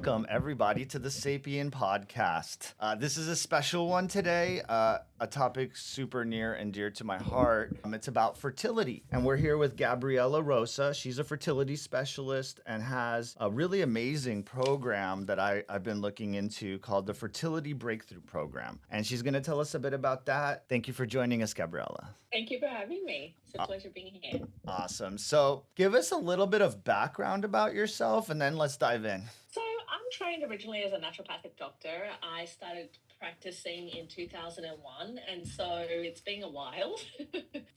welcome everybody to the Sapien podcast. This is a special one today, a topic super near and dear to my heart. It's about fertility, and we're here with Gabriella Rosa. She's a fertility specialist and has a really amazing program that I've been looking into called the Fertility Breakthrough Program, and she's going to tell us a bit about that. Thank you for joining us, Gabriella. Thank you for having me. It's a pleasure being here. Awesome. So give us a little bit of background about yourself, and then let's dive in. So I'm trained originally as a naturopathic doctor. I started practicing in 2001, and so it's been a while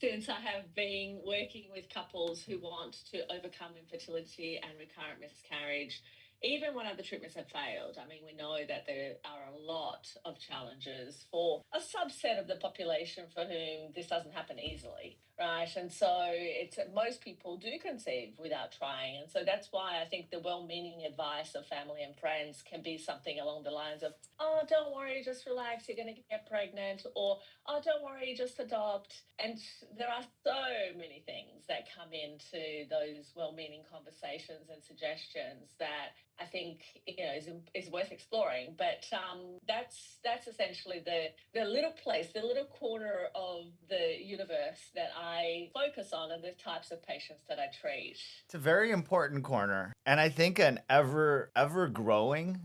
since I have been working with couples who want to overcome infertility and recurrent miscarriage, even when other treatments have failed. I mean, we know that there are a lot of challenges for a subset of the population for whom this doesn't happen easily, right? And so it's most people do conceive without trying. And so that's why I think the well-meaning advice of family and friends can be something along the lines of, oh, don't worry, just relax, you're going to get pregnant, or, oh, don't worry, just adopt. And there are so many things that come into those well-meaning conversations and suggestions that I think is worth exploring. But that's essentially the little place, the little corner of the universe that I focus on and the types of patients that I treat. It's a very important corner, and I think an ever growing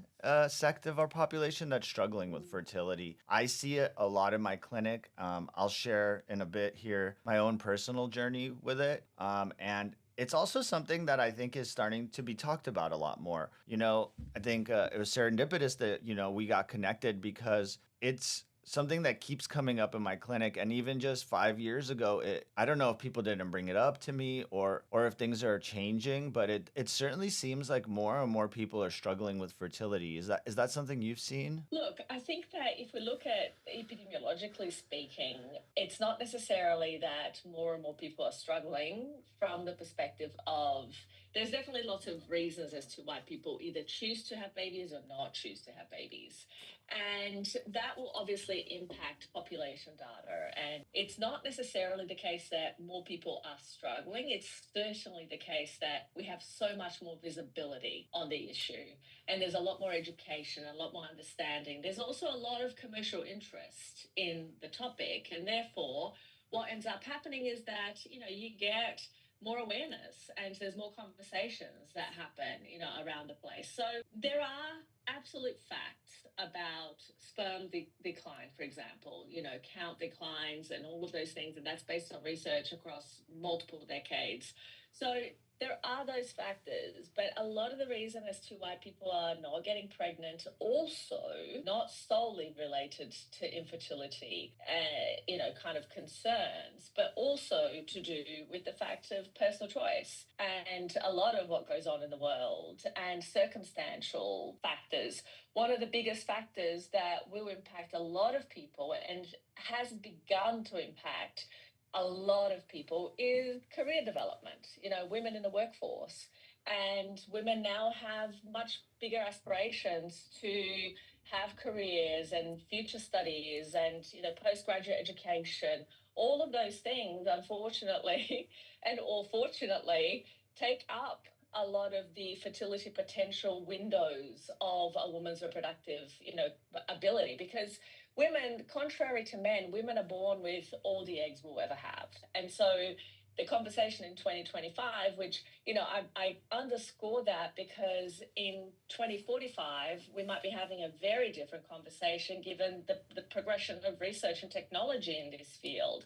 sect of our population that's struggling with fertility. I see it a lot in my clinic. I'll share in a bit here my own personal journey with it, and it's also something that I think is starting to be talked about a lot more. I think it was serendipitous that, we got connected because it's something that keeps coming up in my clinic. And even just 5 years ago, I don't know if people didn't bring it up to me or if things are changing, but it certainly seems like more and more people are struggling with fertility. Is that something you've seen? Look, I think that if we look at epidemiologically speaking, it's not necessarily that more and more people are struggling from the perspective of there's definitely lots of reasons as to why people either choose to have babies or not choose to have babies. And that will obviously impact population data. And it's not necessarily the case that more people are struggling. It's certainly the case that we have so much more visibility on the issue. And there's a lot more education, a lot more understanding. There's also a lot of commercial interest in the topic. And therefore, what ends up happening is that, you get more awareness and there's more conversations that happen, around the place. So there are absolute facts about sperm decline, for example, count declines and all of those things. And that's based on research across multiple decades. So there are those factors, but a lot of the reason as to why people are not getting pregnant also not solely related to infertility, kind of concerns, but also to do with the fact of personal choice and a lot of what goes on in the world and circumstantial factors. One of the biggest factors that will impact a lot of people and has begun to impact a lot of people is career development, women in the workforce. And women now have much bigger aspirations to have careers and future studies and, postgraduate education. All of those things, unfortunately, or fortunately, take up a lot of the fertility potential windows of a woman's reproductive, ability, because women, contrary to men, women are born with all the eggs we'll ever have. And so the conversation in 2025, which, I underscore that because in 2045, we might be having a very different conversation given the progression of research and technology in this field.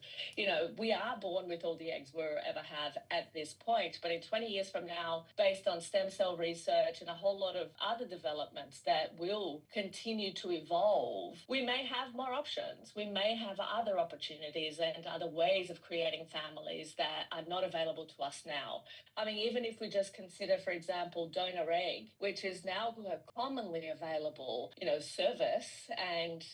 We are born with all the eggs we'll ever have at this point, but in 20 years from now, based on stem cell research and a whole lot of other developments that will continue to evolve, we may have more options. We may have other opportunities and other ways of creating families that are not available to us now. I mean, even if we just consider, for example, donor egg, which is now a commonly available, service and,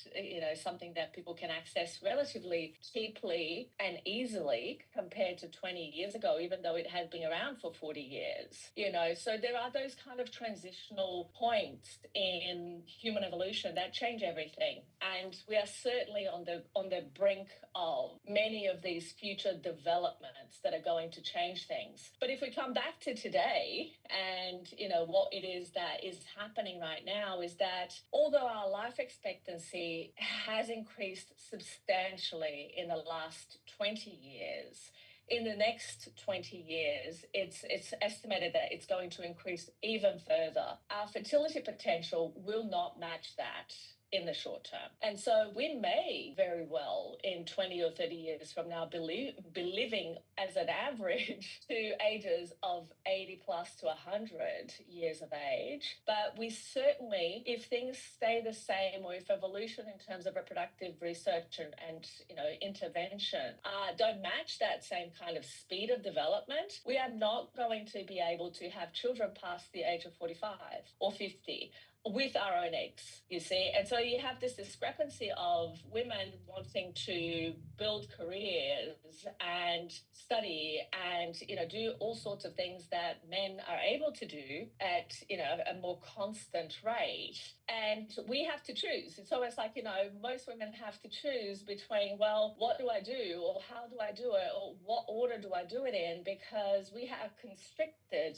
something that people can access relatively cheaply and easily compared to 20 years ago, even though it had been around for 40 years, So there are those kind of transitional points in human evolution that change everything. And we are certainly on the brink of many of these future developments developments that are going to change things. But if we come back to today and, what it is that is happening right now is that although our life expectancy has increased substantially in the last 20 years, in the next 20 years, it's estimated that it's going to increase even further. Our fertility potential will not match that in the short term. And so we may very well in 20 or 30 years from now be living as an average to ages of 80 plus to 100 years of age. But we certainly, if things stay the same, or if evolution in terms of reproductive research and intervention don't match that same kind of speed of development, we are not going to be able to have children past the age of 45 or 50 with our own eggs, you see. And so you have this discrepancy of women wanting to build careers and study and, do all sorts of things that men are able to do at, a more constant rate. And we have to choose. It's almost like, most women have to choose between, well, what do I do? Or how do I do it? Or what order do I do it in? Because we have constricted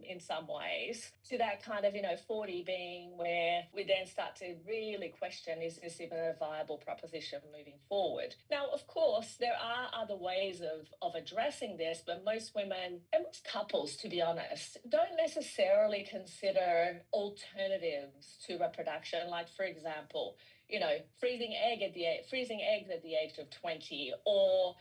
in some ways to that kind of, 40 being where we then start to really question, is this even a viable proposition moving forward? Now, of course, there are other ways of addressing this, but most women and most couples, to be honest, don't necessarily consider alternatives to reproduction. Like, for example, freezing eggs at the age of 20, or,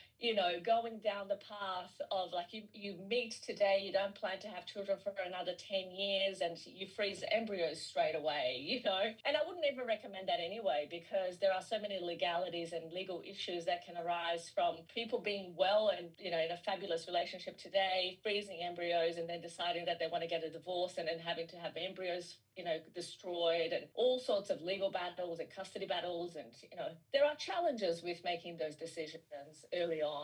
going down the path of like you meet today, you don't plan to have children for another 10 years and you freeze embryos straight away, And I wouldn't even recommend that anyway, because there are so many legalities and legal issues that can arise from people being well and, in a fabulous relationship today, freezing embryos and then deciding that they want to get a divorce and then having to have embryos destroyed, and all sorts of legal battles and custody battles. And, there are challenges with making those decisions early on.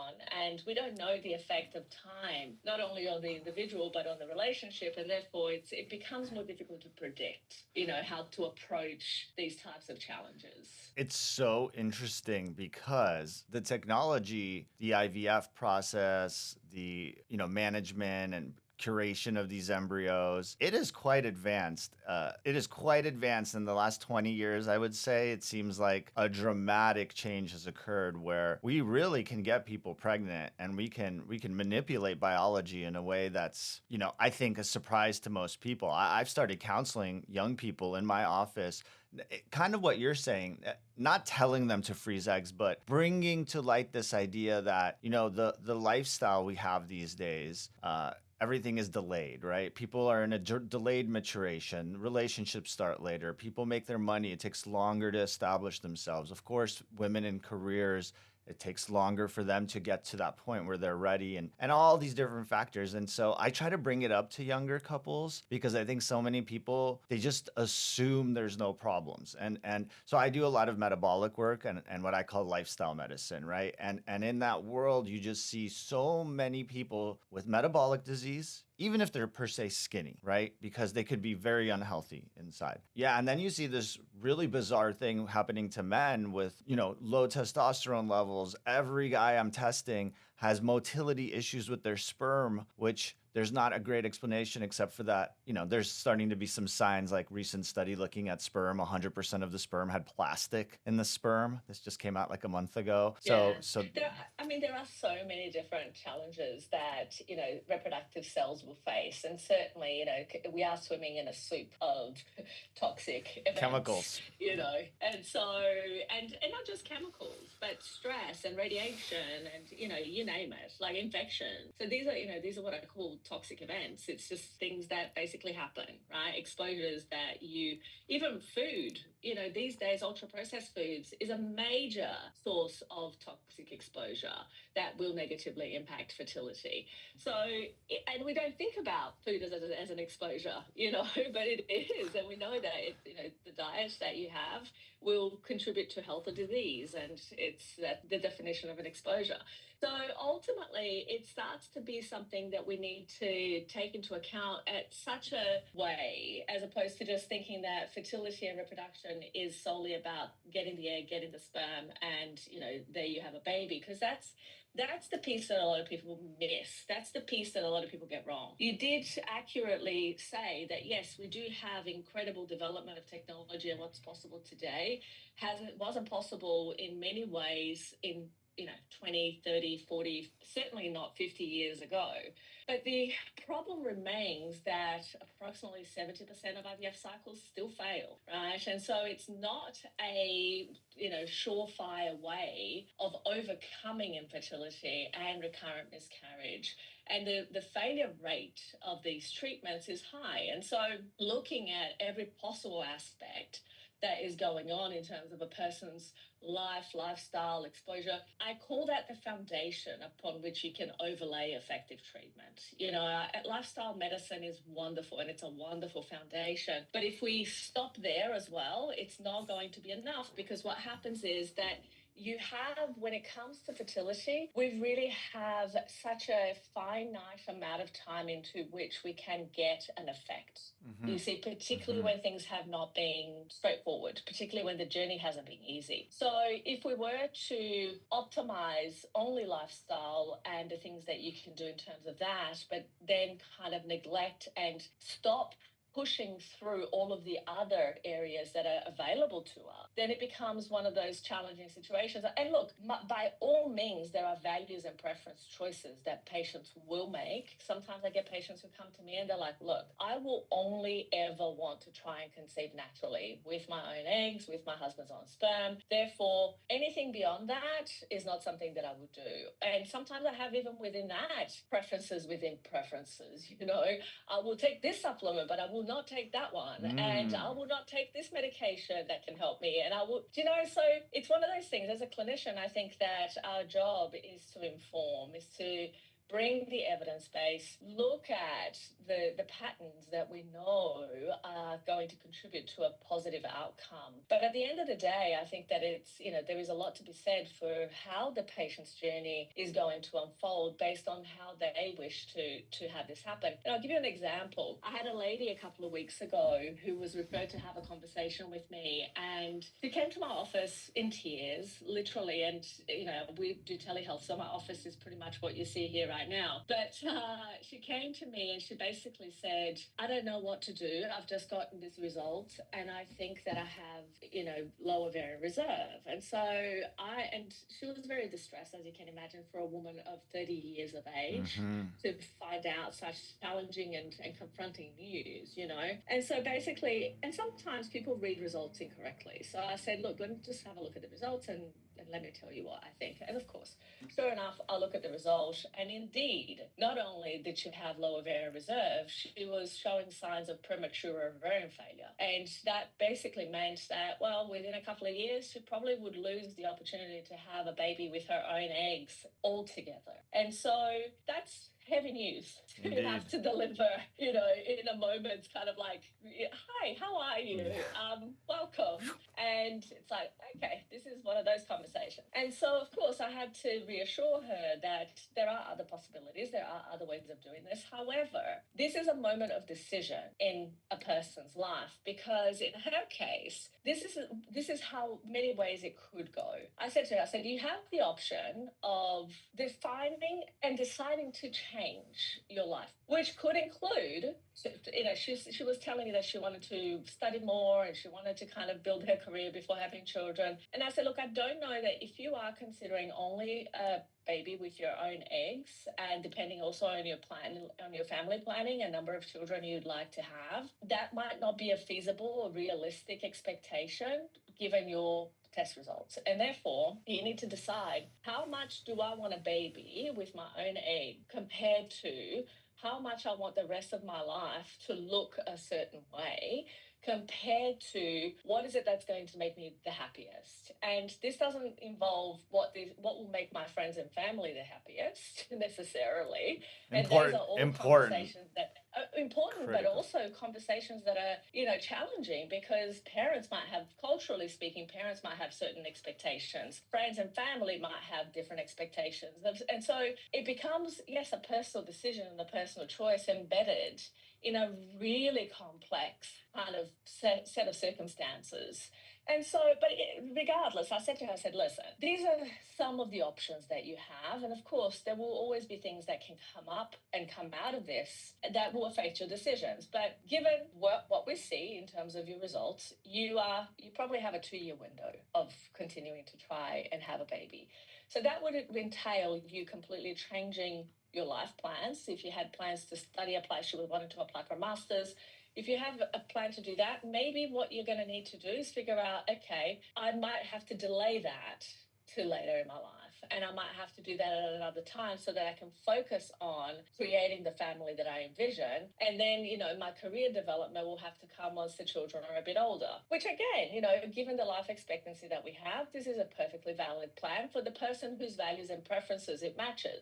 And we don't know the effect of time, not only on the individual, but on the relationship. And therefore, it becomes more difficult to predict, how to approach these types of challenges. It's so interesting because the technology, the IVF process, the, management and curation of these embryos, it is quite advanced. It is quite advanced in the last 20 years, I would say. It seems like a dramatic change has occurred where we really can get people pregnant, and we can manipulate biology in a way that's, I think a surprise to most people. I've started counseling young people in my office, kind of what you're saying, not telling them to freeze eggs, but bringing to light this idea that, the lifestyle we have these days, everything is delayed, right? People are in a delayed maturation. Relationships start later. People make their money. It takes longer to establish themselves. Of course, women in careers, it takes longer for them to get to that point where they're ready, and all these different factors. And so I try to bring it up to younger couples because I think so many people, they just assume there's no problems. And so I do a lot of metabolic work and what I call lifestyle medicine, right? And in that world, you just see so many people with metabolic disease, even if they're per se skinny, right? Because they could be very unhealthy inside. Yeah, and then you see this really bizarre thing happening to men with, low testosterone levels. Every guy I'm testing has motility issues with their sperm, which there's not a great explanation except for that, there's starting to be some signs, like recent study looking at sperm. 100% of the sperm had plastic in the sperm. This just came out like a month ago. So there are so many different challenges that, reproductive cells will face. And certainly, we are swimming in a soup of toxic events, chemicals, and so, and not just chemicals, but stress and radiation and, you name it, like infection. So these are what I call toxic events. It's just things that basically happen, right? Exposures that even food, these days, ultra processed foods is a major source of toxic exposure that will negatively impact fertility. So, and we don't think about food as an exposure, but it is. And we know that, the diet that you have will contribute to health or disease. And it's the definition of an exposure. So ultimately, it starts to be something that we need to take into account at such a way, as opposed to just thinking that fertility and reproduction fertilization is solely about getting the egg, getting the sperm, and there you have a baby, because that's the piece that a lot of people miss. That's the piece that a lot of people get wrong. You did accurately say that, yes, we do have incredible development of technology, and what's possible today wasn't possible in many ways in 20, 30, 40, certainly not 50 years ago. But the problem remains that approximately 70% of IVF cycles still fail, right? And so it's not a surefire way of overcoming infertility and recurrent miscarriage. And the failure rate of these treatments is high. And so looking at every possible aspect that is going on in terms of a person's life, lifestyle, exposure, I call that the foundation upon which you can overlay effective treatment. Lifestyle medicine is wonderful, and it's a wonderful foundation. But if we stop there as well, it's not going to be enough, because what happens is that when it comes to fertility, we really have such a finite amount of time into which we can get an effect. You see, particularly when things have not been straightforward, particularly when the journey hasn't been easy. So if we were to optimize only lifestyle and the things that you can do in terms of that, but then kind of neglect and stop pushing through all of the other areas that are available to us, then it becomes one of those challenging situations. And look, by all means, there are values and preference choices that patients will make. Sometimes I get patients who come to me and they're like, look, I will only ever want to try and conceive naturally with my own eggs, with my husband's own sperm. Therefore, anything beyond that is not something that I would do. And sometimes I have, even within that, preferences within preferences. I will take this supplement, but I will not take that one. And I will not take this medication that can help me. And I will, so it's one of those things. As a clinician, I think that our job is to inform, is to bring the evidence base, look at the patterns that we know are going to contribute to a positive outcome. But at the end of the day, I think that it's, there is a lot to be said for how the patient's journey is going to unfold based on how they wish to have this happen. And I'll give you an example. I had a lady a couple of weeks ago who was referred to have a conversation with me, and she came to my office in tears, literally. And, we do telehealth, so my office is pretty much what you see here right now. But she came to me and she basically said, I don't know what to do. I've just gotten this result and I think that I have, low ovarian reserve. And so and she was very distressed, as you can imagine, for a woman of 30 years of age to find out such challenging and confronting news, And so basically, and sometimes people read results incorrectly. So I said, look, let me just have a look at the results and let me tell you what I think. And of course, sure enough, I look at the result, and indeed, not only did she have low ovarian reserve, she was showing signs of premature ovarian failure. And that basically meant that, well, within a couple of years, she probably would lose the opportunity to have a baby with her own eggs altogether. And so that's heavy news to have to deliver, in a moment, kind of like, hi, how are you? Welcome. And it's like, okay, this is one of those conversations. And so, of course, I had to reassure her that there are other possibilities, there are other ways of doing this. However, this is a moment of decision in a person's life, because in her case, this is how many ways it could go. I said to her, you have the option of defining and deciding to change your life, which could include, she was telling me that she wanted to study more and she wanted to kind of build her career before having children. And I said, look, I don't know that if you are considering only a baby with your own eggs, and depending also on your family planning and number of children you'd like to have, that might not be a feasible or realistic expectation given your test results. And therefore, you need to decide, how much do I want a baby with my own egg compared to how much I want the rest of my life to look a certain way, compared to what is it that's going to make me the happiest. And this doesn't involve what will make my friends and family the happiest necessarily. And those are all conversations that important, but Critical. also conversations that are, challenging, because parents might have, culturally speaking, parents might have certain expectations. Friends and family might have different expectations. And so it becomes, yes, a personal decision and a personal choice embedded in a really complex kind of set of circumstances. And so, but regardless, I said to her, I said, listen, these are some of the options that you have. And of course, there will always be things that can come up and come out of this that will affect your decisions. But given what we see in terms of your results, you probably have a 2-year window of continuing to try and have a baby. So that would entail you completely changing your life plans. If you had plans to study, apply, she would want to apply for a master's. If you have a plan to do that, maybe what you're going to need to do is figure out, okay, I might have to delay that to later in my life. And I might have to do that at another time so that I can focus on creating the family that I envision. And then, my career development will have to come once the children are a bit older, which again, given the life expectancy that we have, this is a perfectly valid plan for the person whose values and preferences it matches.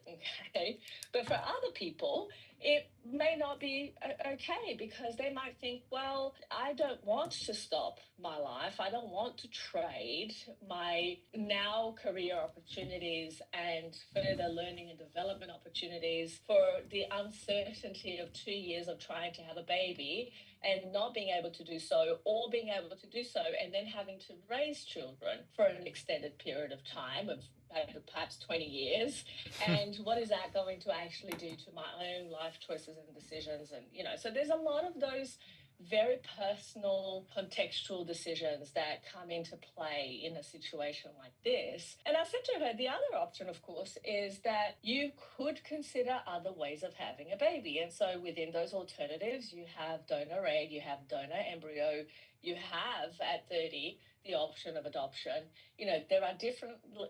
Okay. But for other people, it may not be okay, because they might think, well, I don't want to stop my life. I don't want to trade my now career opportunities and further learning and development opportunities for the uncertainty of 2 years of trying to have a baby and not being able to do so, or being able to do so and then having to raise children for an extended period of time of perhaps 20 years. And what is that going to actually do to my own life choices and decisions? And, so there's a lot of those very personal, contextual decisions that come into play in a situation like this. And I said to her, the other option, of course, is that you could consider other ways of having a baby. And so within those alternatives, you have donor egg, you have donor embryo, you have at 30 the option of adoption. There are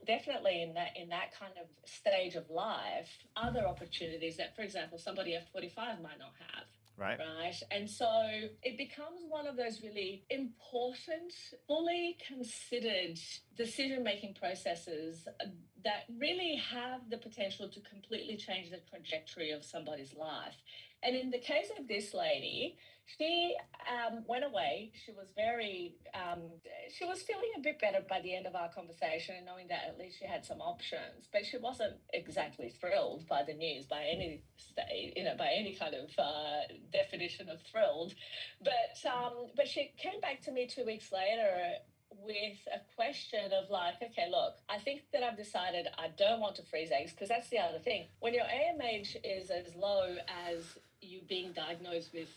definitely in that kind of stage of life, other opportunities that, for example, somebody at 45 might not have. Right. Right. And so it becomes one of those really important, fully considered decision-making processes that really have the potential to completely change the trajectory of somebody's life. And in the case of this lady, she went away. She was she was feeling a bit better by the end of our conversation, and knowing that at least she had some options. But she wasn't exactly thrilled by the news by any state, by any kind of definition of thrilled. But she came back to me 2 weeks later with a question of like, okay, look, I think that I've decided I don't want to freeze eggs, because that's the other thing. When your AMH is as low as you being diagnosed with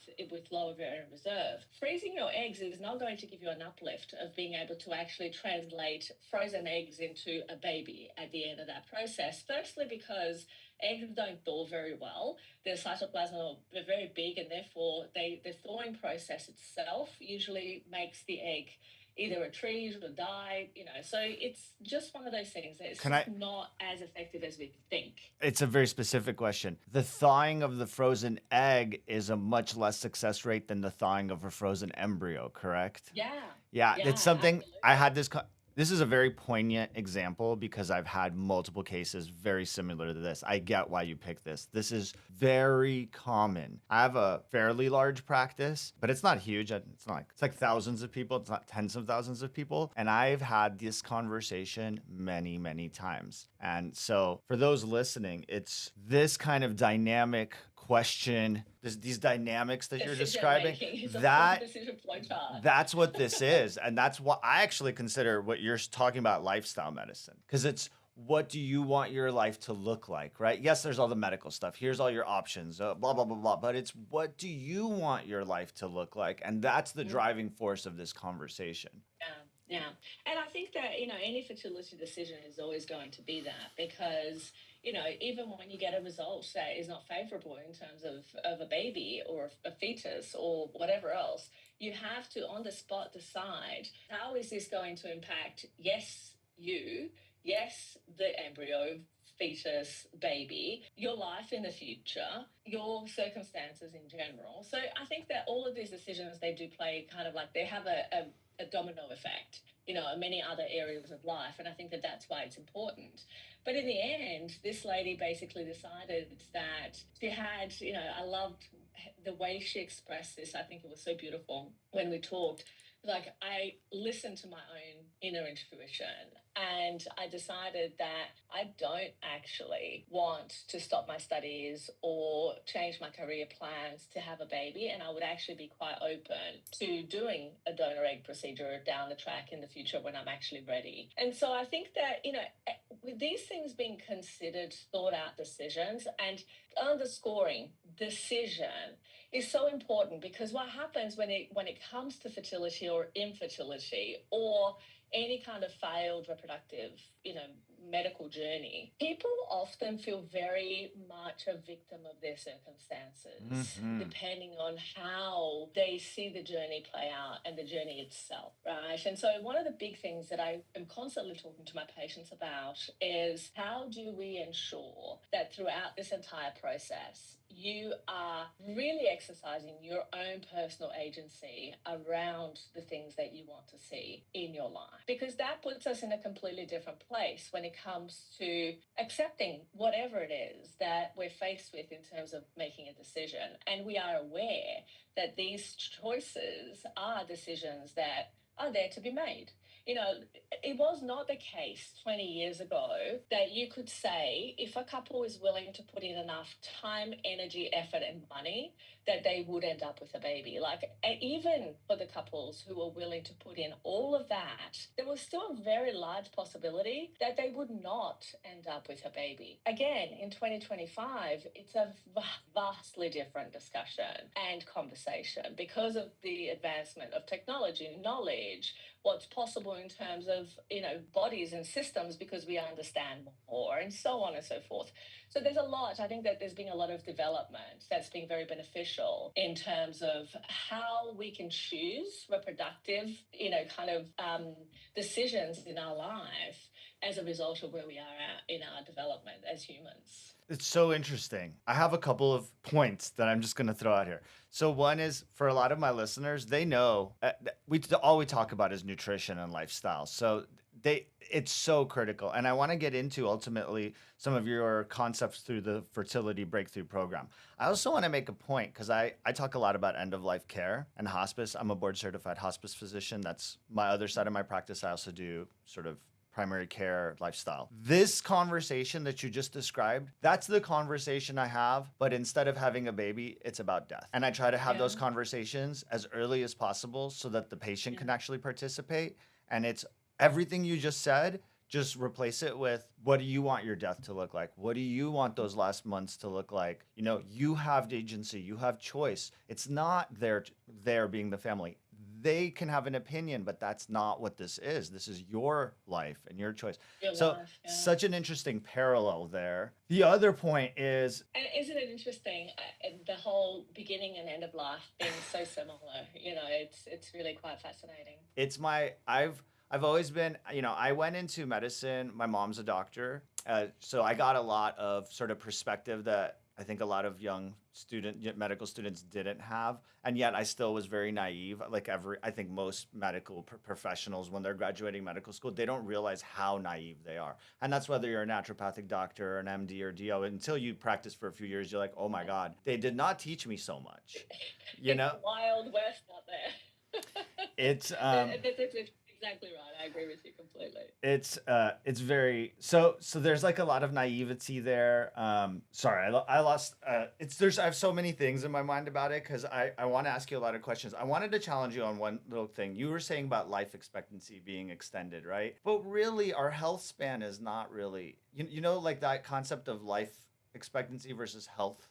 low ovarian reserve, freezing your eggs is not going to give you an uplift of being able to actually translate frozen eggs into a baby at the end of that process. Firstly, because eggs don't thaw very well. Their cytoplasm are very big, and therefore the thawing process itself usually makes the egg either retrieve or die, so it's just one of those things that it's not as effective as we think. It's a very specific question. The thawing of the frozen egg is a much less success rate than the thawing of a frozen embryo, correct? Yeah, It's something absolutely. I had this is a very poignant example because I've had multiple cases very similar to this. I get why you picked this. This is very common. I have a fairly large practice, but it's not huge. It's like thousands of people. It's not tens of thousands of people. And I've had this conversation many, many times. And so for those listening, it's this kind of dynamic question, these dynamics that you're describing, that's what this is. And that's what I actually consider what you're talking about, lifestyle medicine, because it's what do you want your life to look like, right? Yes, there's all the medical stuff. Here's all your options, blah, blah, blah, blah. But it's what do you want your life to look like? And that's the driving force of this conversation. Yeah. And I think that, any fertility decision is always going to be that, because, even when you get a result that is not favorable in terms of a baby or a fetus or whatever else, you have to on the spot decide, how is this going to impact, yes, you, yes, the embryo, fetus, baby, your life in the future, your circumstances in general. So I think that all of these decisions, they do play kind of like they have a domino effect, in many other areas of life. And I think that that's why it's important. But in the end, this lady basically decided that she had, I loved the way she expressed this. I think it was so beautiful when we talked. Like, I listened to my own inner intuition, and I decided that I don't actually want to stop my studies or change my career plans to have a baby. And I would actually be quite open to doing a donor egg procedure down the track in the future when I'm actually ready. And so I think that, with these things being considered, thought out decisions, and underscoring decision is so important, because what happens when it comes to fertility or infertility or any kind of failed reproductive, medical journey, people often feel very much a victim of their circumstances, depending on how they see the journey play out and the journey itself, right? And so one of the big things that I am constantly talking to my patients about is, how do we ensure that throughout this entire process, you are really exercising your own personal agency around the things that you want to see in your life? Because that puts us in a completely different place when it comes to accepting whatever it is that we're faced with in terms of making a decision. And we are aware that these choices are decisions that are there to be made. It was not the case 20 years ago that you could say, if a couple is willing to put in enough time, energy, effort, and money, that they would end up with a baby. Like, even for the couples who were willing to put in all of that, there was still a very large possibility that they would not end up with a baby. Again, in 2025, it's a vastly different discussion and conversation because of the advancement of technology, knowledge, what's possible in terms of, bodies and systems, because we understand more, and so on and so forth. So there's a lot. I think that there's been a lot of development that's been very beneficial in terms of how we can choose reproductive, decisions in our life as a result of where we are at in our development as humans. It's so interesting. I have a couple of points that I'm just going to throw out here. So one is, for a lot of my listeners, they know all we talk about is nutrition and lifestyle. So it's so critical. And I want to get into ultimately some of your concepts through the Fertility Breakthrough Program. I also want to make a point, because I talk a lot about end-of-life care and hospice. I'm a board-certified hospice physician. That's my other side of my practice. I also do sort of primary care lifestyle. This conversation that you just described, that's the conversation I have, but instead of having a baby, it's about death. And I try to have those conversations as early as possible so that the patient can actually participate. And it's everything you just said, just replace it with, what do you want your death to look like? What do you want those last months to look like? You have agency, you have choice. It's not there being the family. They can have an opinion, but that's not what this is. This is your life and your choice. Such an interesting parallel there. The other point is... And isn't it interesting, the whole beginning and end of life being so similar? It's really quite fascinating. I've always been, I went into medicine. My mom's a doctor. So I got a lot of sort of perspective that I think a lot of young medical students didn't have. And yet I still was very naive. I think most medical professionals, when they're graduating medical school, they don't realize how naive they are. And that's whether you're a naturopathic doctor or an MD or DO. Until you practice for a few years, you're like, oh my God, they did not teach me so much. It's Wild West out there. It's exactly right. I agree with you completely. It's very so there's like a lot of naivety there. Sorry, I lost. I have so many things in my mind about it, because I want to ask you a lot of questions. I wanted to challenge you on one little thing. You were saying about life expectancy being extended, right? But really, our health span is not really. Like that concept of life expectancy versus health.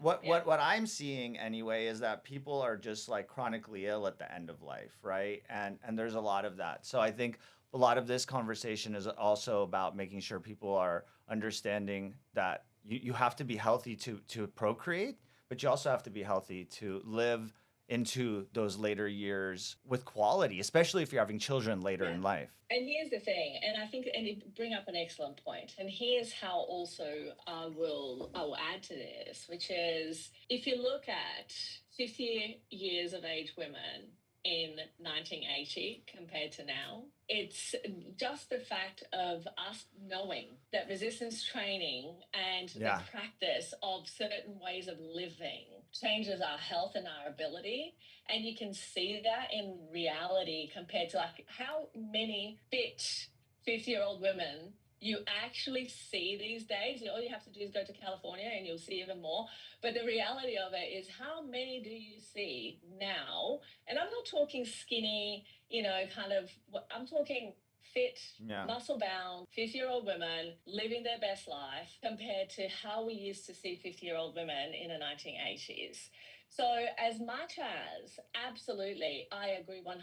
What I'm seeing anyway is that people are just like chronically ill at the end of life, right? And there's a lot of that. So I think a lot of this conversation is also about making sure people are understanding that you have to be healthy to procreate, but you also have to be healthy to live into those later years with quality, especially if you're having children later Yeah. in life. And here's the thing, and I think, and you bring up an excellent point, and here's how also I will add to this, which is if you look at 50 years of age women in 1980 compared to now, it's just the fact of us knowing that resistance training and the Yeah. practice of certain ways of living changes our health and our ability. And you can see that in reality compared to like how many fit 50-year-old women you actually see these days. All you have to do is go to California and you'll see even more. But the reality of it is, how many do you see now? And I'm not talking skinny, kind of, I'm talking fit, Yeah. muscle bound, 50-year-old women living their best life compared to how we used to see 50-year-old women in the 1980s. So as much as absolutely, I agree 100%,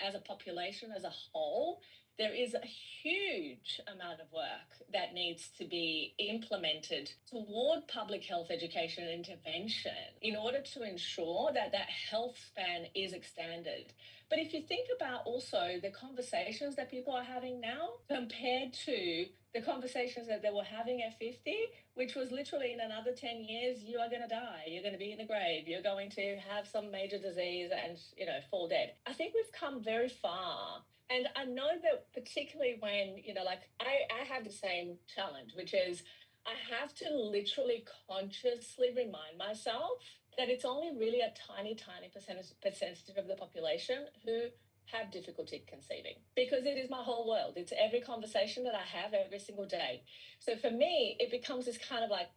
as a population as a whole, there is a huge amount of work that needs to be implemented toward public health education and intervention in order to ensure that that health span is extended. But if you think about also the conversations that people are having now compared to the conversations that they were having at 50, which was literally in another 10 years, you are going to die, you're going to be in the grave, you're going to have some major disease and, fall dead. I think we've come very far. And I know that particularly when, I have the same challenge, which is I have to literally consciously remind myself that it's only really a tiny, tiny percentage of the population who have difficulty conceiving, because it is my whole world. It's every conversation that I have every single day. So for me, it becomes this kind of like,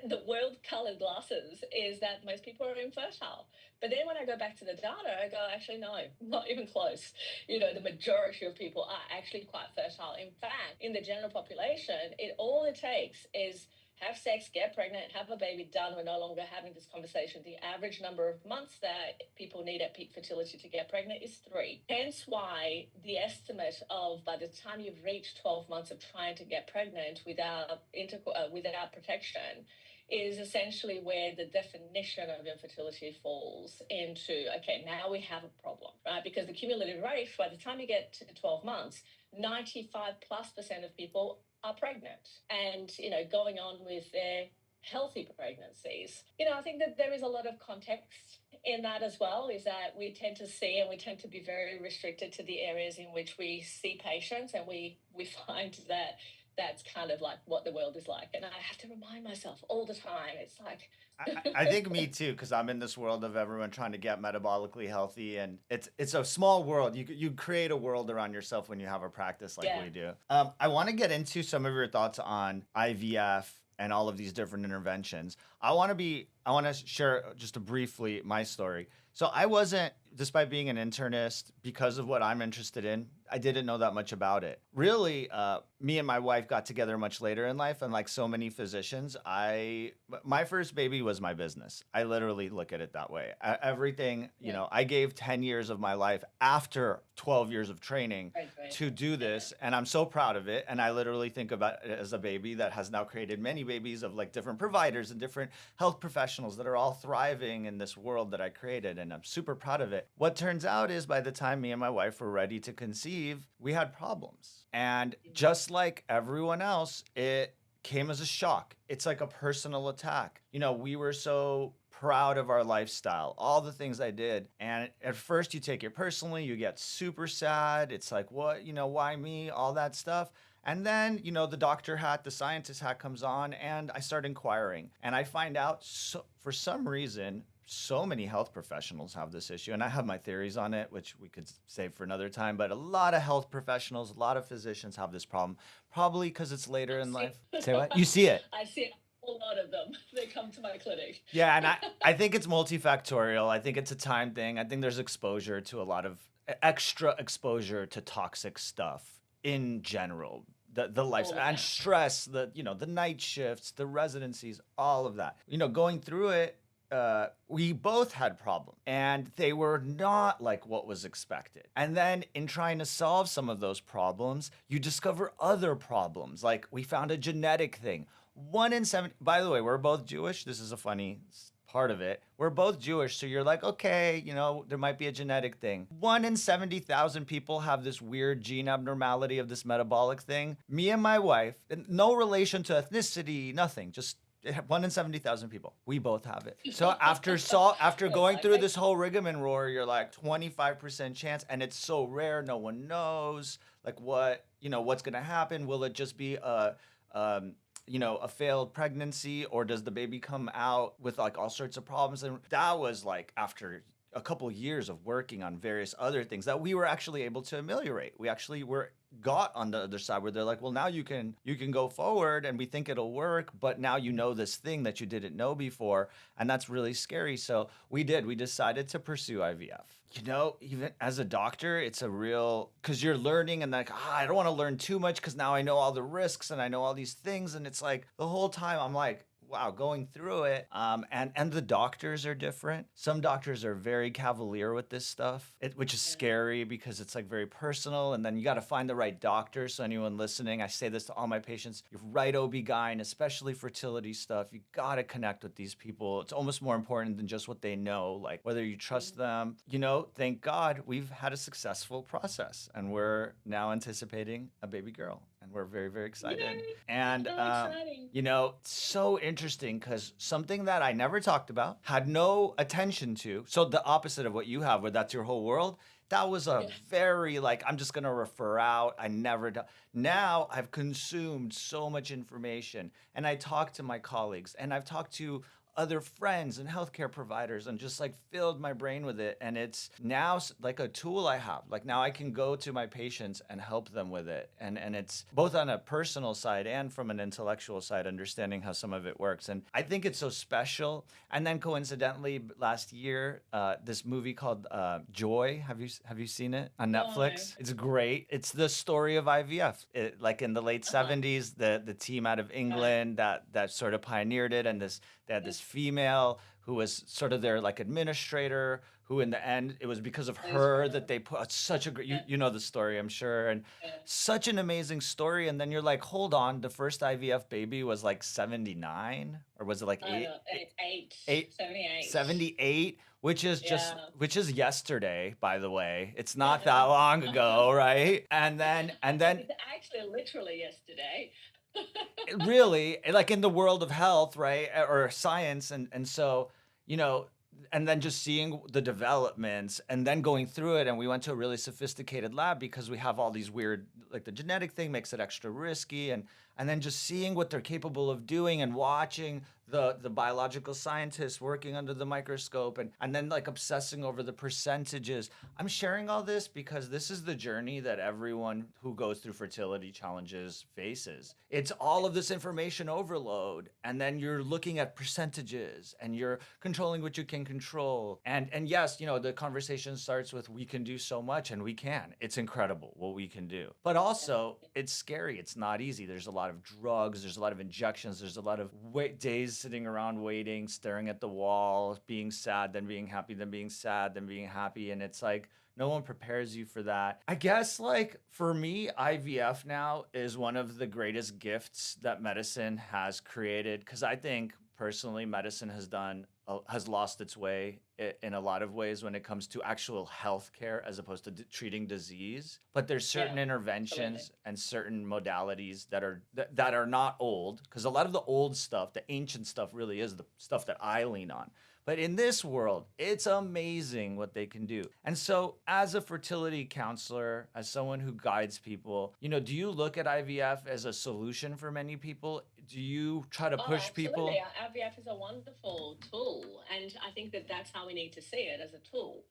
the world colored glasses is that most people are infertile. But then when I go back to the data, I go, actually, no, not even close. The majority of people are actually quite fertile. In fact, in the general population, all it takes is have sex, get pregnant, have a baby, done. We're no longer having this conversation. The average number of months that people need at peak fertility to get pregnant is 3. Hence why the estimate of by the time you've reached 12 months of trying to get pregnant without protection is essentially where the definition of infertility falls into, okay, now we have a problem, right? Because the cumulative rate, by the time you get to 12 months, 95+% of people are pregnant and, going on with their healthy pregnancies. I think that there is a lot of context in that as well, is that we tend to see and we tend to be very restricted to the areas in which we see patients, and we find that that's kind of like what the world is like. And I have to remind myself all the time. It's like, I think me too, because I'm in this world of everyone trying to get metabolically healthy, and it's a small world. You create a world around yourself when you have a practice like Yeah. we do. I want to get into some of your thoughts on IVF and all of these different interventions. I want to share just briefly my story. So I wasn't, despite being an internist, because of what I'm interested in, I didn't know that much about it. Really, me and my wife got together much later in life, and like so many physicians, my first baby was my business. I literally look at it that way. Everything, I gave 10 years of my life after 12 years of training Right. to do this, and I'm so proud of it. And I literally think about it as a baby that has now created many babies of like different providers and different health professionals that are all thriving in this world that I created, and I'm super proud of it. What turns out is by the time me and my wife were ready to conceive, we had problems. And just like everyone else, it came as a shock. It's like a personal attack. We were so proud of our lifestyle, all the things I did. And at first you take it personally, you get super sad. It's like, what, why me? All that stuff. And then, the doctor hat, the scientist hat comes on, and I start inquiring. And I find out, for some reason, so many health professionals have this issue. And I have my theories on it, which we could save for another time. But a lot of health professionals, a lot of physicians have this problem, probably because it's later in life. Say what? You see it. I see a lot of them. They come to my clinic. Yeah, and I think it's multifactorial. I think it's a time thing. I think there's exposure to a lot of extra exposure to toxic stuff in general. The life and stress, the night shifts, the residencies, all of that. Going through it, we both had problems, and they were not like what was expected. And then in trying to solve some of those problems, you discover other problems. Like we found a genetic thing. 1 in 7. By the way, we're both Jewish. This is a funny part of it. We're both Jewish, so you're like, okay, there might be a genetic thing. 1 in 70,000 people have this weird gene abnormality of this metabolic thing. Me and my wife, no relation to ethnicity, nothing, just 1 in 70,000 people. We both have it. So after going through this whole rigmarole, you're like 25% chance, and it's so rare, no one knows like what's gonna happen. Will it just be um, a failed pregnancy, or does the baby come out with like all sorts of problems? And that was like after a couple years of working on various other things that we were actually able to ameliorate. We actually were got on the other side where they're like, well, now you can go forward and we think it'll work, but now this thing that you didn't know before, and that's really scary. So we decided to pursue IVF. Even as a doctor, it's a real, because you're learning and like, I don't want to learn too much because now I know all the risks and I know all these things. And it's like the whole time I'm like, wow, going through it. And the doctors are different. Some doctors are very cavalier with this stuff, which is scary because it's like very personal. And then you got to find the right doctor. So anyone listening, I say this to all my patients, your right OB-GYN, especially fertility stuff, you got to connect with these people. It's almost more important than just what they know, like whether you trust them. Thank God we've had a successful process and we're now anticipating a baby girl. And we're very, very excited. Yay! And, Exciting. so interesting because something that I never talked about, had no attention to. So the opposite of what you have, where that's your whole world. That was a very like, I'm just going to refer out. I never do. Now I've consumed so much information and I talk to my colleagues and I've talked to other friends and healthcare providers and just like filled my brain with it. And it's now like a tool I have. Like now I can go to my patients and help them with it. And it's both on a personal side and from an intellectual side, understanding how some of it works. And I think it's so special. And then coincidentally, last year, this movie called Joy. Have you seen it on Netflix? It's great. It's the story of IVF. Like in the late 70s, the team out of England that sort of pioneered it, and they had this female who was sort of their like administrator, who in the end, it was because of her that they put such a great, you know the story, I'm sure, and such an amazing story. And then you're like, hold on, the first IVF baby was like 79, or was it like eight, 78. 78, which is yesterday, by the way. It's not that long ago, right? And then It's actually literally yesterday. really, like in the world of health, right, or science, and so and then just seeing the developments and then going through it. And we went to a really sophisticated lab because we have all these weird, like the genetic thing makes it extra risky, and then just seeing what they're capable of doing and watching the biological scientists working under the microscope, and then like obsessing over the percentages. I'm sharing all this because this is the journey that everyone who goes through fertility challenges faces. It's all of this information overload, and then you're looking at percentages and you're controlling what you can control. And yes, the conversation starts with, we can do so much, and we can. It's incredible what we can do. But also it's scary. It's not easy. There's a lot of drugs, there's a lot of injections, there's a lot of days sitting around waiting, staring at the wall, being sad, then being happy, then being sad, then being happy. And it's like, no one prepares you for that. I guess like for me, IVF now is one of the greatest gifts that medicine has created, because I think personally medicine has lost its way in a lot of ways when it comes to actual health care as opposed to treating disease. But there's certain interventions and certain modalities that are not old, because a lot of the old stuff, the ancient stuff, really is the stuff that I lean on. But in this world, it's amazing what they can do. And so as a fertility counselor, as someone who guides people, do you look at IVF as a solution for many people? Do you try to push people? Absolutely. IVF is a wonderful tool. And I think that that's how we need to see it, as a tool.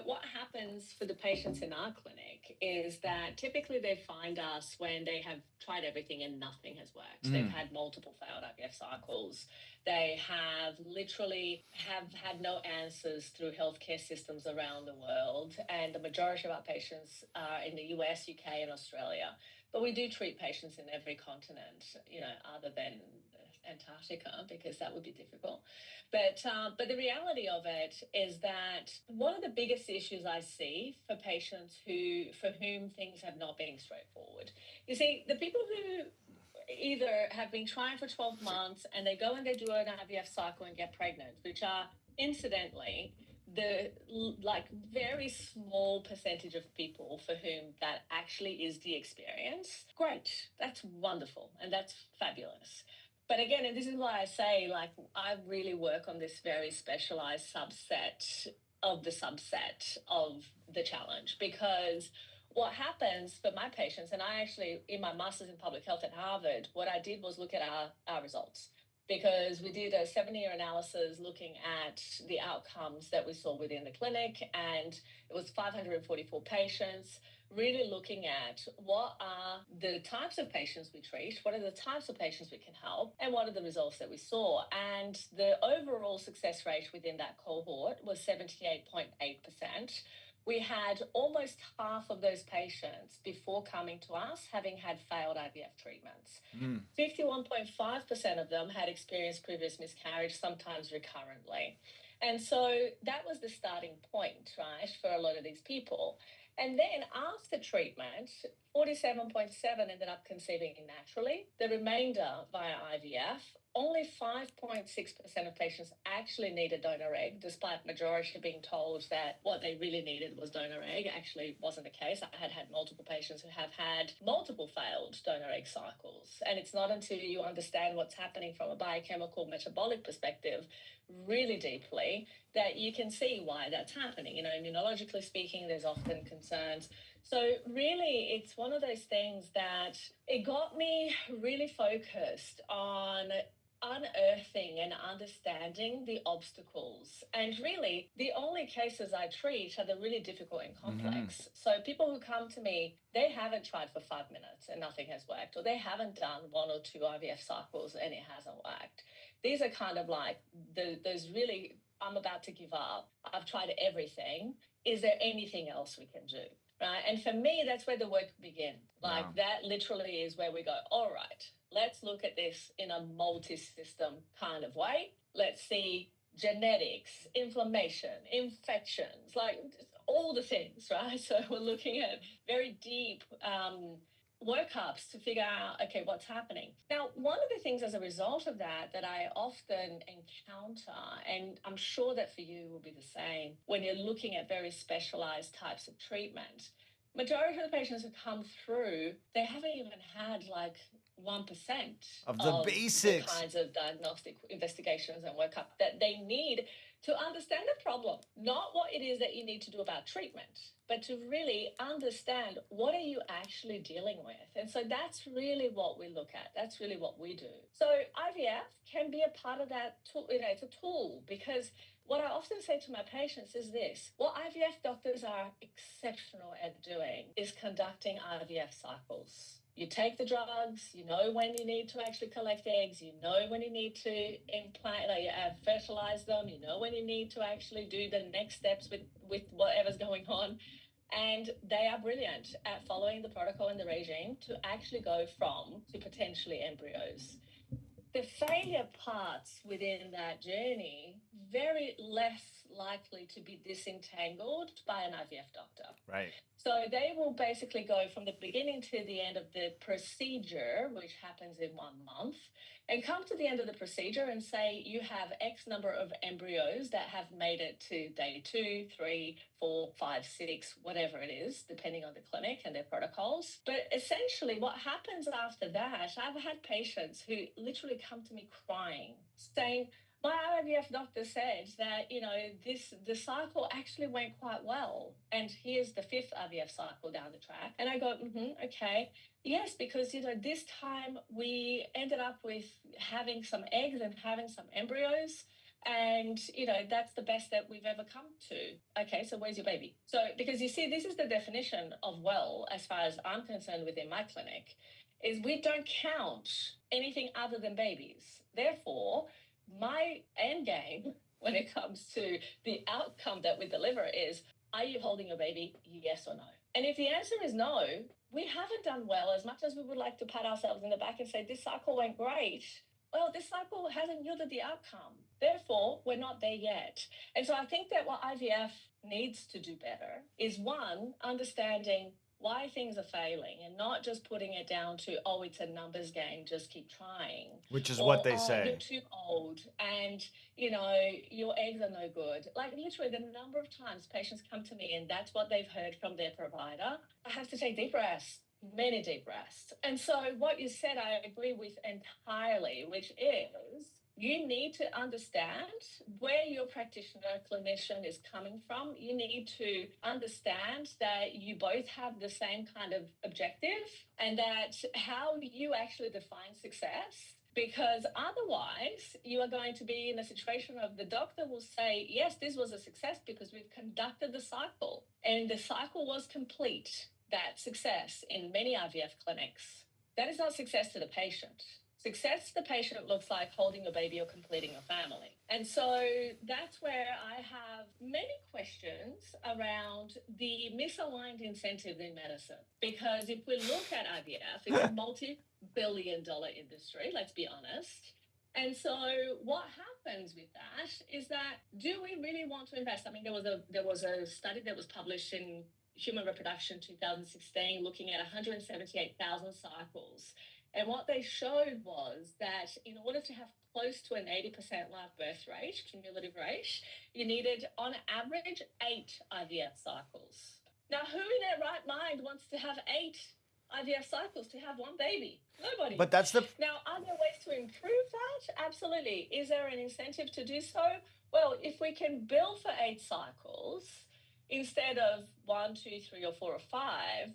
What happens for the patients in our clinic is that typically they find us when they have tried everything and nothing has worked. They've had multiple failed IVF cycles. They have literally have had no answers through healthcare systems around the world. And the majority of our patients are in the US, UK, and Australia. But we do treat patients in every continent, other than Antarctica, because that would be difficult. But the reality of it is that one of the biggest issues I see for patients for whom things have not been straightforward. You see, the people who either have been trying for 12 months and they go and they do an IVF cycle and get pregnant, which are incidentally the like very small percentage of people for whom that actually is the experience. Great, that's wonderful and that's fabulous. But again, and this is why I say, like, I really work on this very specialized subset of the challenge, because what happens for my patients, and I actually, in my master's in public health at Harvard, what I did was look at our results, because we did a 7-year analysis looking at the outcomes that we saw within the clinic, and it was 544 patients, really looking at what are the types of patients we treat, what are the types of patients we can help, and what are the results that we saw. And the overall success rate within that cohort was 78.8%. We had almost half of those patients before coming to us having had failed IVF treatments. 51.5% of them had experienced previous miscarriage, sometimes recurrently. And so that was the starting point, right, for a lot of these people. And then after treatment, 47.7 ended up conceiving naturally, the remainder via IVF. Only 5.6% of patients actually needed donor egg, despite majority being told that what they really needed was donor egg. Actually wasn't the case. I had multiple patients who have had multiple failed donor egg cycles. And it's not until you understand what's happening from a biochemical metabolic perspective really deeply that you can see why that's happening. You know, immunologically speaking, there's often concerns. So really, it's one of those things that it got me really focused on unearthing and understanding the obstacles. And really, the only cases I treat are the really difficult and complex. So people who come to me, they haven't tried for 5 minutes and nothing has worked, or they haven't done 1 or 2 IVF cycles and it hasn't worked. These are kind of like those really, I'm about to give up. I've tried everything. Is there anything else we can do? Right. And for me, that's where the work begins. Like that literally is where we go, all right, let's look at this in a multi-system kind of way. Let's see genetics, inflammation, infections, like all the things, right? So we're looking at very deep workups to figure out, okay, what's happening. Now, one of the things as a result of that I often encounter, and I'm sure that for you will be the same, when you're looking at very specialized types of treatment, majority of the patients who come through, they haven't even had like 1% of the basics, the kinds of diagnostic investigations and workup that they need to understand the problem, not what it is that you need to do about treatment, but to really understand what are you actually dealing with. And so that's really what we look at. That's really what we do. So IVF can be a part of that tool. You know, it's a tool, because what I often say to my patients is this: what IVF doctors are exceptional at doing is conducting IVF cycles. You take the drugs, you know when you need to actually collect eggs, you know when you need to implant, fertilize them, you know when you need to actually do the next steps with whatever's going on. And they are brilliant at following the protocol and the regime to actually go from to potentially embryos. The failure parts within that journey, very less likely to be disentangled by an IVF doctor. Right. So they will basically go from the beginning to the end of the procedure, which happens in 1 month, and come to the end of the procedure and say you have X number of embryos that have made it to day 2, 3, 4, 5, 6, whatever it is, depending on the clinic and their protocols. But essentially what happens after that, I've had patients who literally come to me crying, saying, my IVF doctor said that, you know, the cycle actually went quite well. And here's the 5th IVF cycle down the track. And I go, okay. Yes, because, you know, this time we ended up with having some eggs and having some embryos. And, you know, that's the best that we've ever come to. Okay, so where's your baby? So, because you see, this is the definition of well, as far as I'm concerned within my clinic, is we don't count anything other than babies. Therefore, my end game when it comes to the outcome that we deliver is, are you holding your baby? Yes or no? And if the answer is no, we haven't done well, as much as we would like to pat ourselves in the back and say, this cycle went great. Well, this cycle hasn't yielded the outcome. Therefore, we're not there yet. And so I think that what IVF needs to do better is, 1, understanding why things are failing, and not just putting it down to, oh, it's a numbers game, just keep trying, Which is what or, they oh, you're say. too old and, your eggs are no good. Like, literally, the number of times patients come to me and that's what they've heard from their provider. I have to take deep breaths, many deep breaths. And so what you said, I agree with entirely, which is you need to understand where your practitioner clinician is coming from. You need to understand that you both have the same kind of objective, and that how you actually define success, because otherwise you are going to be in a situation of the doctor will say, yes, this was a success because we've conducted the cycle and the cycle was complete. That success in many IVF clinics, that is not success to the patient. Success to the patient looks like holding a baby or completing a family. And so that's where I have many questions around the misaligned incentive in medicine. Because if we look at IVF, it's a multi-billion-dollar industry, let's be honest. And so what happens with that is that, do we really want to invest? I mean, there was a study that was published in Human Reproduction 2016 looking at 178,000 cycles. And what they showed was that in order to have close to an 80% live birth rate, cumulative rate, you needed on average 8 IVF cycles. Now, who in their right mind wants to have 8 IVF cycles to have one baby? Nobody. But that's the Now, are there ways to improve that? Absolutely. Is there an incentive to do so? Well, if we can bill for 8 cycles instead of 1, 2, 3, or 4, or 5,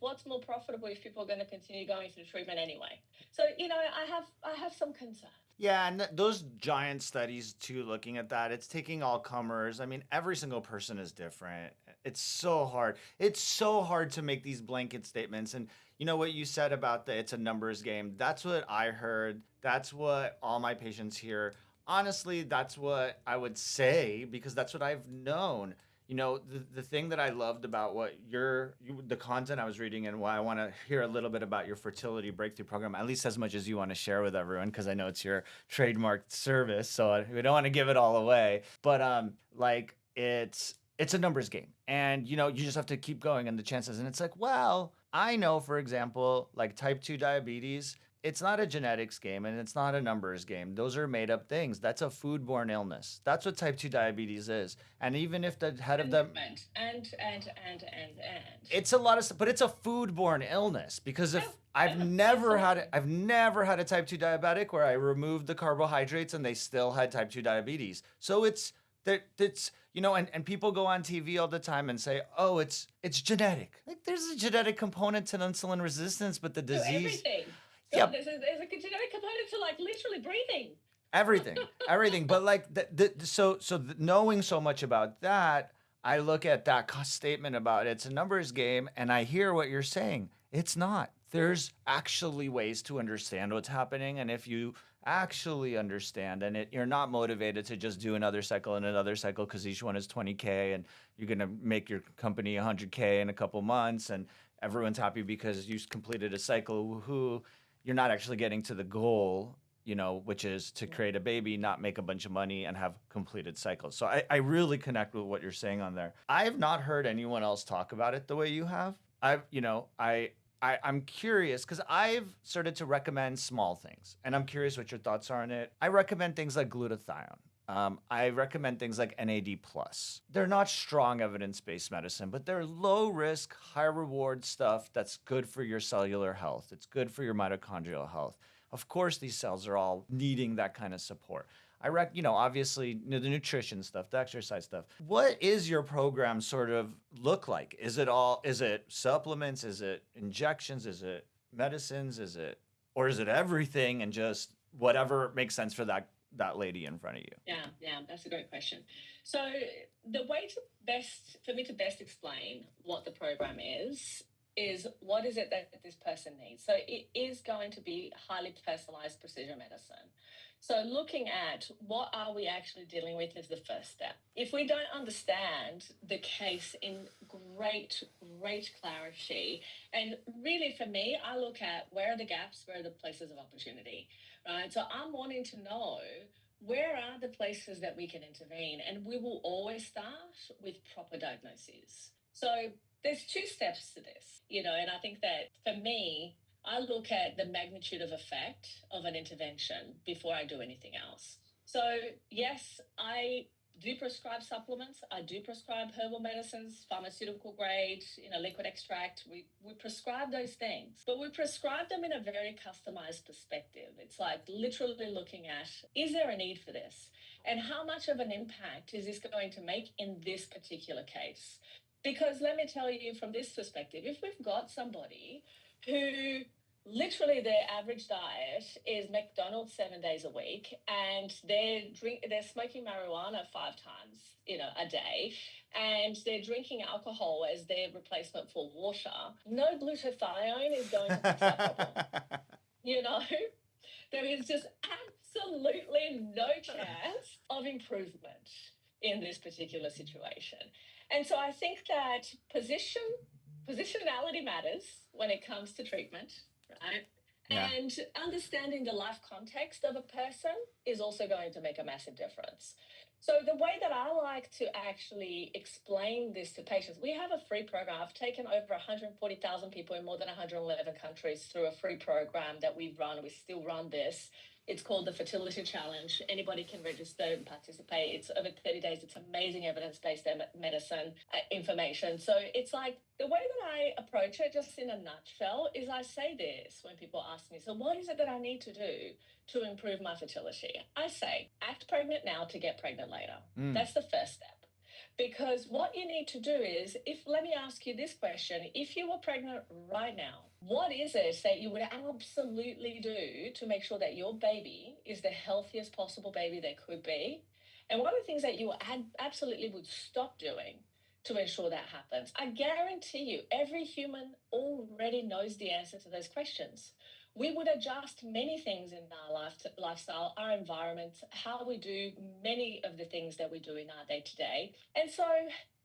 what's more profitable if people are going to continue going through treatment anyway? So, I have some concern. Yeah, and those giant studies too, looking at that, it's taking all comers. I mean, every single person is different. It's so hard. It's so hard to make these blanket statements. And you know what you said about the it's a numbers game? That's what I heard. That's what all my patients hear. Honestly, that's what I would say because that's what I've known. The thing that I loved about the content I was reading and why I want to hear a little bit about your fertility breakthrough program, at least as much as you want to share with everyone, because I know it's your trademarked service, so we don't want to give it all away. But like it's a numbers game, and you just have to keep going and the chances. And it's like, well, I know, for example, like type 2 diabetes. It's not a genetics game and it's not a numbers game. Those are made up things. That's a foodborne illness. That's what type 2 diabetes is. And even if the head of the it's a lot of stuff, but it's a foodborne illness because if I've never had a type 2 diabetic where I removed the carbohydrates and they still had type 2 diabetes. So it's and people go on TV all the time and say, "Oh, it's genetic." Like there's a genetic component to insulin resistance, but the disease everything. yeah, There's a genetic component to like literally breathing. everything. But like knowing so much about that, I look at that statement about it's a numbers game, and I hear what you're saying. It's not. There's actually ways to understand what's happening, and if you actually understand, and you're not motivated to just do another cycle and another cycle because each one is 20K, and you're gonna make your company 100K in a couple months, and everyone's happy because you completed a cycle. Woohoo! You're not actually getting to the goal, which is to create a baby, not make a bunch of money, and have completed cycles. So I really connect with what you're saying on there. I have not heard anyone else talk about it the way you have. I'm curious because I've started to recommend small things, and I'm curious what your thoughts are on it. I recommend things like glutathione. I recommend things like NAD+. They're not strong evidence-based medicine, but they're low risk, high reward stuff that's good for your cellular health. It's good for your mitochondrial health. Of course, these cells are all needing that kind of support. Obviously, the nutrition stuff, the exercise stuff. What is your program sort of look like? Is it supplements? Is it injections? Is it medicines? Is it everything and just whatever makes sense for that lady in front of you? Yeah, that's a great question. So the way for me to best explain what the program is what is it that this person needs. So it is going to be highly personalized precision medicine. So looking at what are we actually dealing with is the first step. If we don't understand the case in great clarity, and really for me, I look at where are the gaps, where are the places of opportunity, right? So I'm wanting to know where are the places that we can intervene, and we will always start with proper diagnoses. So there's two steps to this, and I think that for me, I look at the magnitude of effect of an intervention before I do anything else. So, yes, I do prescribe supplements. I do prescribe herbal medicines, pharmaceutical grade, liquid extract. We prescribe those things, but we prescribe them in a very customized perspective. It's like literally looking at, is there a need for this? And how much of an impact is this going to make in this particular case? Because let me tell you from this perspective, if we've got somebody who literally their average diet is McDonald's 7 days a week, and they're smoking marijuana 5 times, a day, and they're drinking alcohol as their replacement for water, no glutathione is going to fix that problem. There is just absolutely no chance of improvement in this particular situation. And so I think that positionality matters when it comes to treatment, right? Yeah. And understanding the life context of a person is also going to make a massive difference. So the way that I like to actually explain this to patients, we have a free program. I've taken over 140,000 people in more than 111 countries through a free program that we've run. We still run this. It's called the Fertility Challenge. Anybody can register and participate. It's over 30 days. It's amazing evidence-based medicine information. So it's like the way that I approach it, just in a nutshell, is I say this when people ask me, so what is it that I need to do to improve my fertility? I say, act pregnant now to get pregnant later. That's the first step. Because what you need to do is, let me ask you this question, if you were pregnant right now, what is it that you would absolutely do to make sure that your baby is the healthiest possible baby there could be? And what are the things that you absolutely would stop doing to ensure that happens? I guarantee you, every human already knows the answer to those questions. We would adjust many things in our lifestyle, our environment, how we do many of the things that we do in our day-to-day. And so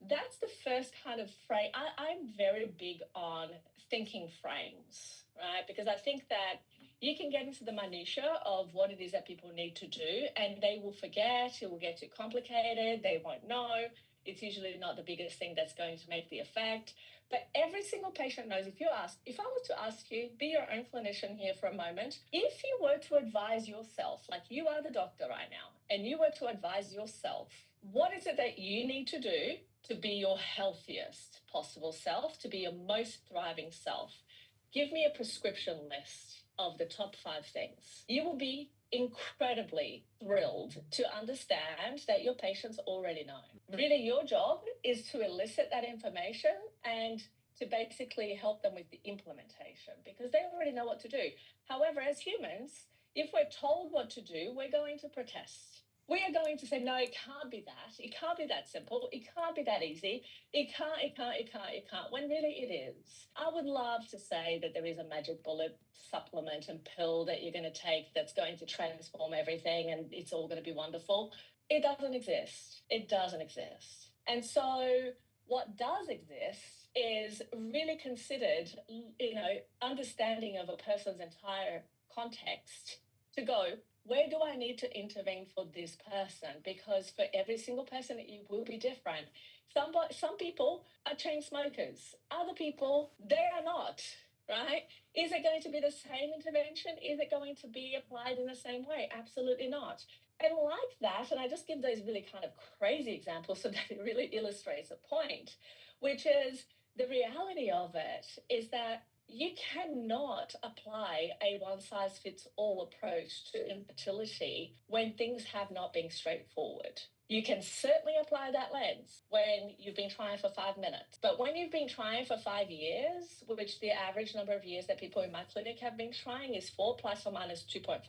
that's the first kind of frame. I'm very big on thinking frames, right? Because I think that you can get into the minutiae of what it is that people need to do, and they will forget, it will get too complicated, they won't know. It's usually not the biggest thing that's going to make the effect. But every single patient knows, if I was to ask you, be your own clinician here for a moment, if you were to advise yourself, like you are the doctor right now, and you were to advise yourself, what is it that you need to do to be your healthiest possible self, to be your most thriving self? Give me a prescription list of the top 5 things. You will be incredibly thrilled to understand that your patients already know. Really, your job is to elicit that information and to basically help them with the implementation, because they already know what to do. However, as humans, if we're told what to do, we're going to protest. We are going to say, no, it can't be that. It can't be that simple. It can't be that easy. It can't, when really it is. I would love to say that there is a magic bullet supplement and pill that you're going to take that's going to transform everything and it's all going to be wonderful. It doesn't exist. It doesn't exist. And so what does exist is really considered, understanding of a person's entire context to go, where do I need to intervene for this person? Because for every single person, it will be different. Some people are chain smokers. Other people, they are not, right? Is it going to be the same intervention? Is it going to be applied in the same way? Absolutely not. And like that, and I just give those really kind of crazy examples so that it really illustrates a point, which is the reality of it is that you cannot apply a one-size-fits-all approach to infertility when things have not been straightforward. You can certainly apply that lens when you've been trying for 5 minutes. But when you've been trying for 5 years, which the average number of years that people in my clinic have been trying is 4 plus or minus 2.5.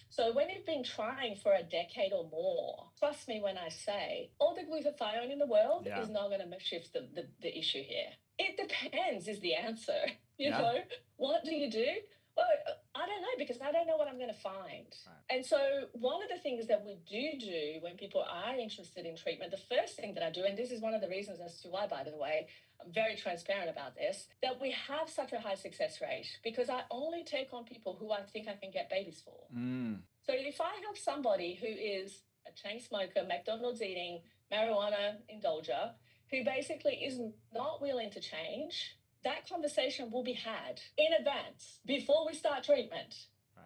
So when you've been trying for a decade or more, trust me when I say, all the glutathione in the world is not going to shift the issue here. It depends is the answer. You know, what do you do? Well, I don't know, because I don't know what I'm going to find. Right. And so one of the things that we do when people are interested in treatment, the first thing that I do, and this is one of the reasons as to why, by the way, I'm very transparent about this, that we have such a high success rate, because I only take on people who I think I can get babies for. So if I have somebody who is a chain smoker, McDonald's eating, marijuana indulger, who basically is not willing to change, that conversation will be had in advance before we start treatment,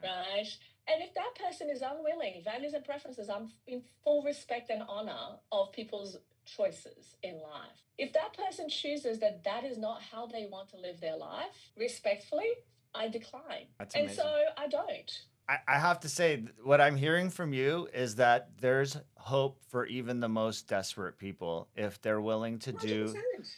right? And if that person is unwilling, values and preferences, I'm in full respect and honor of people's choices in life. If that person chooses that that is not how they want to live their life, respectfully, I decline. That's And amazing. so I don't. I have to say, what I'm hearing from you is that there's hope for even the most desperate people if they're willing to do 100%.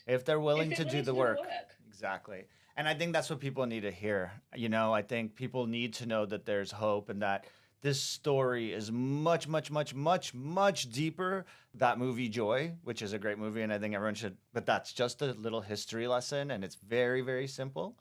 if they're If willing they're to do willing to the do the work. work. Exactly. And I think that's what people need to hear. I think people need to know that there's hope and that this story is much, much, much, much, much deeper. That movie Joy, which is a great movie, and I think everyone should, but that's just a little history lesson, and it's very, very simple.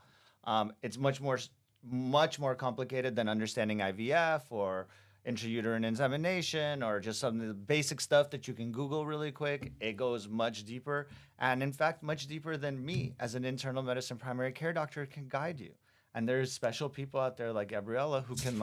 It's much more complicated than understanding IVF or intrauterine insemination or just some of the basic stuff that you can Google really quick. It goes much deeper, and in fact, much deeper than me as an internal medicine primary care doctor can guide you. And there's special people out there like Gabriella who can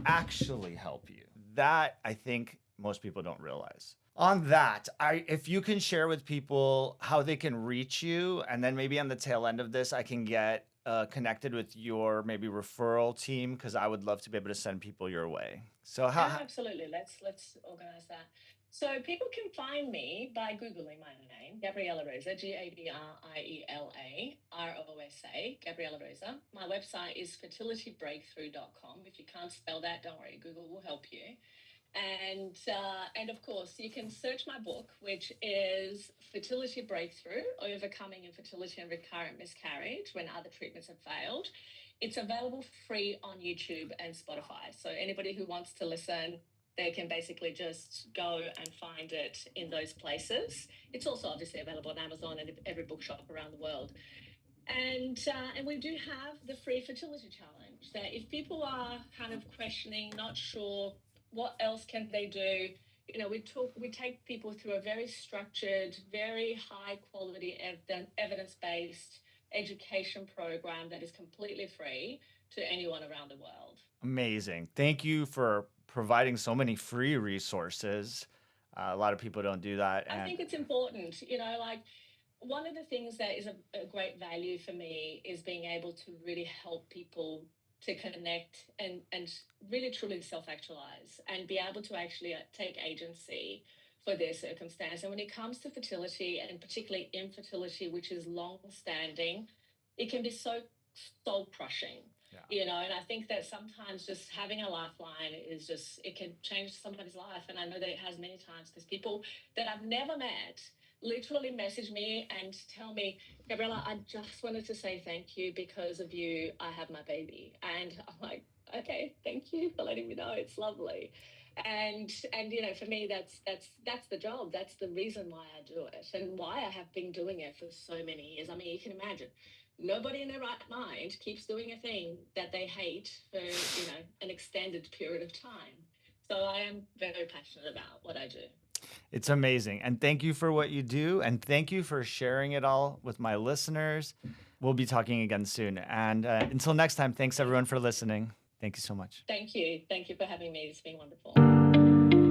actually help you. That I think most people don't realize. On that, if you can share with people how they can reach you, and then maybe on the tail end of this, I can get connected with your maybe referral team because I would love to be able to send people your way. So Yeah, absolutely. Let's organize that. So people can find me by Googling my name, Gabriella Rosa, Gabriella Rosa, Gabriella Rosa. My website is fertilitybreakthrough.com. If you can't spell that, don't worry, Google will help you. And of course, you can search my book, which is Fertility Breakthrough: Overcoming Infertility and Recurrent Miscarriage When Other Treatments Have Failed. It's available free on YouTube and Spotify. So anybody who wants to listen, they can basically just go and find it in those places. It's also obviously available on Amazon and every bookshop around the world. And we do have the free fertility challenge that if people are kind of questioning, not sure what else can they do, we take people through a very structured, very high quality evidence-based education program that is completely free to anyone around the world. amazing. Thank you for providing so many free resources. A lot of people don't do that. I think it's important, one of the things that is a great value for me is being able to really help people to connect and really truly self-actualize and be able to actually take agency for their circumstance. And when it comes to fertility, and particularly infertility, which is long-standing, it can be so soul crushing. And I think that sometimes just having a lifeline it can change somebody's life. And I know that it has many times, because people that I've never met literally message me and tell me, Gabriella, I just wanted to say thank you. Because of you, I have my baby. And I'm like, okay, thank you for letting me know. It's lovely. And for me, that's the job. That's the reason why I do it, and why I have been doing it for so many years. I mean, you can imagine, nobody in their right mind keeps doing a thing that they hate for an extended period of time. So I am very passionate about what I do. It's amazing. And thank you for what you do. And thank you for sharing it all with my listeners. We'll be talking again soon. And until next time, thanks everyone for listening. Thank you so much. Thank you. Thank you for having me. It's been wonderful.